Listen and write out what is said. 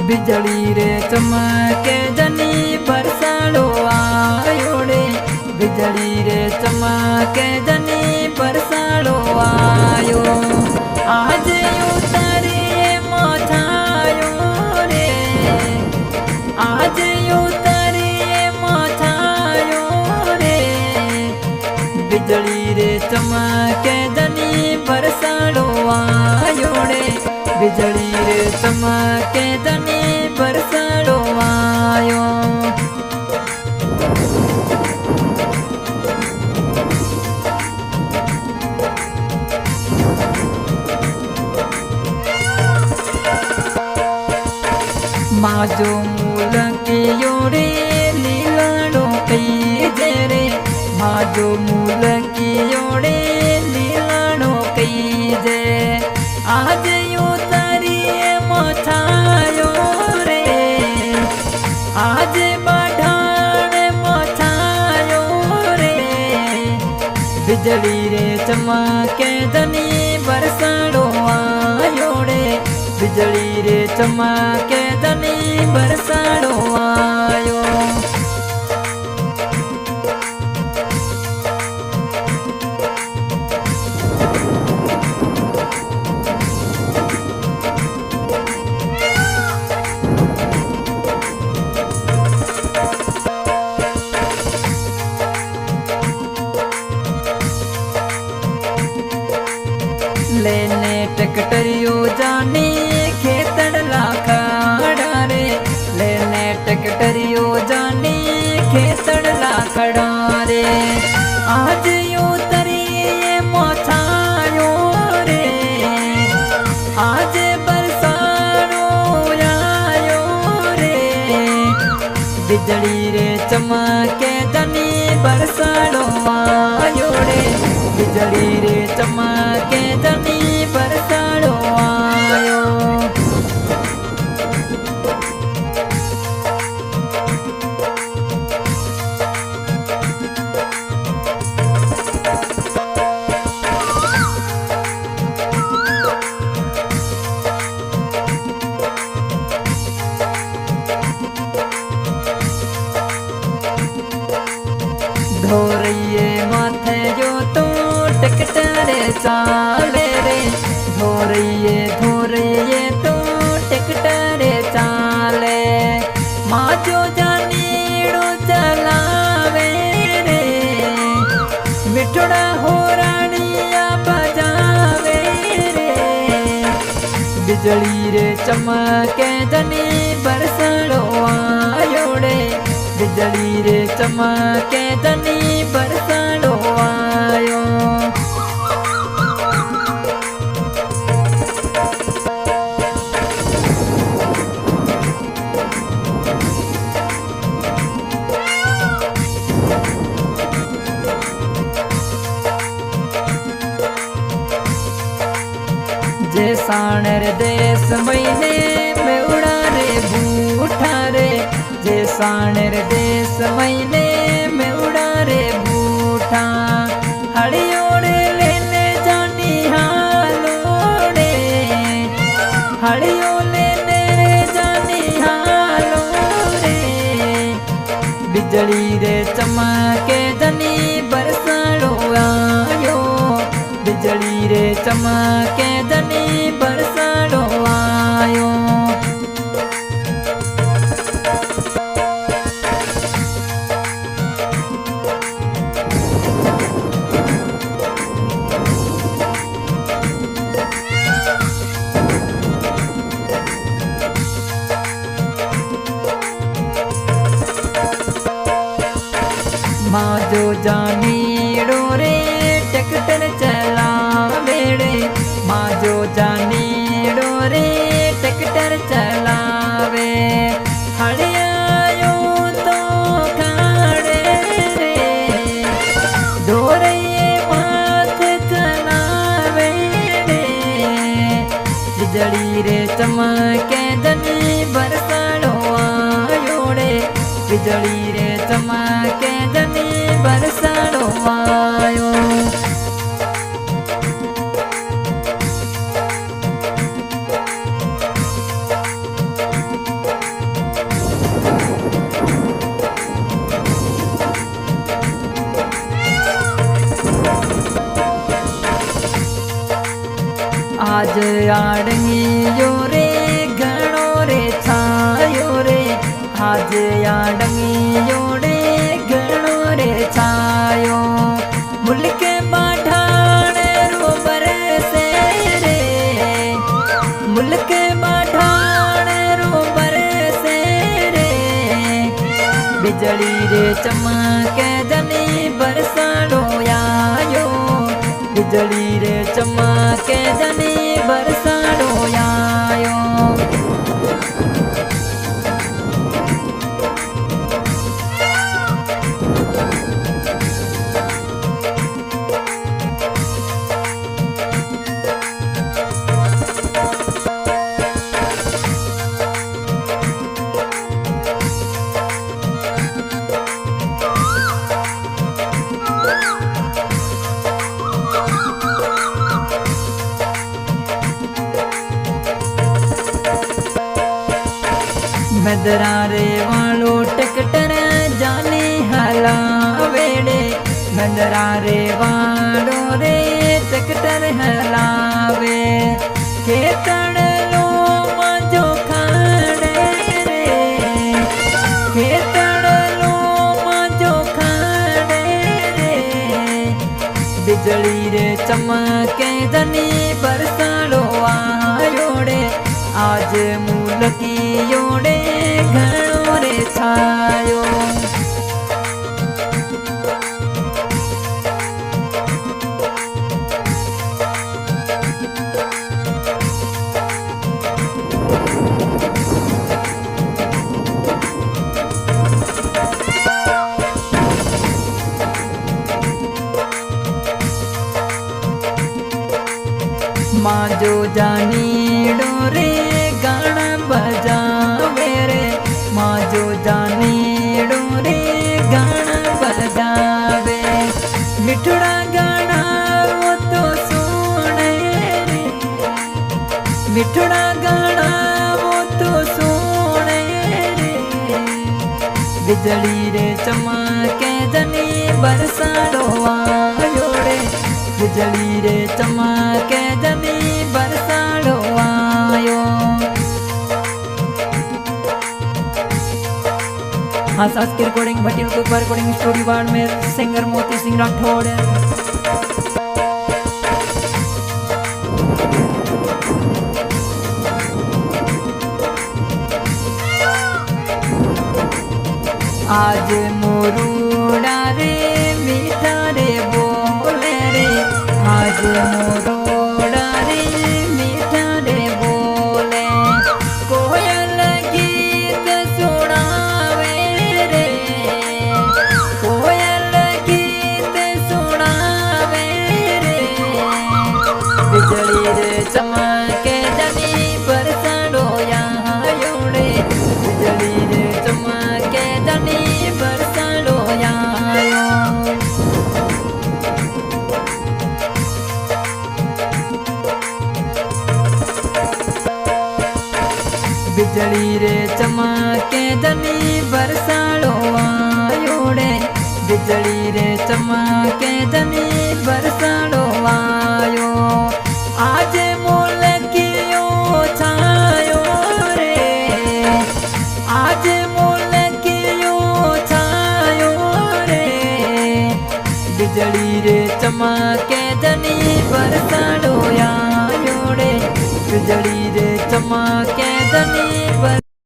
बिजली रे चमके जनी बरसाड़ो आयो रे। बिजली रे चमके जनी बरसाड़ो आयो। आज उतारी मोछायो रे। आज उतारी मोछायो रे। बिजली रे चमके जनी बरसाड़ो आयो रे। बिजली रे चमके जनी बरसाड़ो आयो। माजो मूल की योरे लीलाड़ो कई जेरे। माजो मूल की योरे लीलाड़ो कई जे। आज उतारी मोछायो रे। आज बढ़ाण मोछायो रे। बिजली रे चमके जनी बरसाड़ो आयो रे। बिजली रे चमके जनी बरसाड़ो आयो। लेने टकटरियो जानी खेतड़ लाखड़ा रे। लेने टकटरियो जानी खेतड़ लाखड़ा रे। आज उतरी मोछायो रे। आज बरसाड़ो आयो रे। बिजली रे चमके जनी बरसाड़ो आयो रे। बिजली रे चमके जनी बरसाड़ो आयो। धोरिए माथे जो तो टिकटरे चाले रे। धोरिए तो टिकटरे चाले। माजो जानीड़ो चलावे रे। मिठड़ा होरानिया बजावे रे। बिजली रे चमके जनी बरसाड़ो आयो रे। बिजली रे चमके जनी बरसाड़ो आयो। जे साणर देश महीने में उड़ा रे बूठा रे। जे साणर देश महीने में उड़ा रे बूठा। हड़ियोड़े लेने जानी हालोड़े। हड़ियो लेने जानी हालोड़े। बिजली रे चमके जनी बरसाड़ो आयो। बिजली रे चमके जनी बरसाड़ो आयो। माजो जानीड़ो रे ट्रैक्टर चलावे रे। माजो जानीड़ो रे ट्रैक्टर चलावे। हड़ियायो तो खाड़े रे। धोरिए माथ चलावे रे। बिजली रे चमके जनी बरसाड़ो आयो रे। बिजली रे चमके जनी बरसाड़ो आयो। आज आडंगियो रे घणो रे छायो रे आज आडंगियो रे घणो रे छायो मुल्क बाठाणे रो बरसे रे मुल्क बाठाणे रो बरसे रे बिजली रे चमके जनी बरसाड़ो आयो बिजली रे चमके जनी बरसाड़ो आयो मदरारे वालो टकटर जाने हला वेड़े मदरारे वालो रे टकटर हलावे खेतड़ लो मजो खाड़े रे खेतड़ लो मजो खाड़े रे बिजली रे चमके जनी बरसाड़ो आयोड़े आज मुलकियोड़े घणो रे छायो माजो जानीड़ो रे गाना बजावे रे माजो जानीड़ो रे गाना बजावे मिठड़ा गाना वो तो सुने रे मिठड़ा गाना वो तो सुने रे बिजली रे चमके जनी बरसाड़ो आयो रे बिजली रे चमके जनी बरसाड़ो आयो हाँ सास की रिकॉर्डिंग भटिल को रिकॉर्डिंग स्टूडियो वार्ड में सिंगर मोती सिंह राठौड़ आज मोरूड़ा रे मीठा रे बोले रे आज मोरूड़ा रे मीठा रे बोले कोयल गीत सुनावे रे कोयल गीत सुनावे रे बिजली रे चमके जनी बरसाड़ो आयो रे बिजली रे चमके जनी बरसाड़ो आयो बिजली रे चमके जनी बरसाड़ो आयो रे बिजली रे चमके जनी बरसाड़ो आयो आज मुलकियो छायो रे आज मुलकियो छायो रे बिजली रे चमके जनी बरसाड़ो आयो रे बिजली रे चमके जनी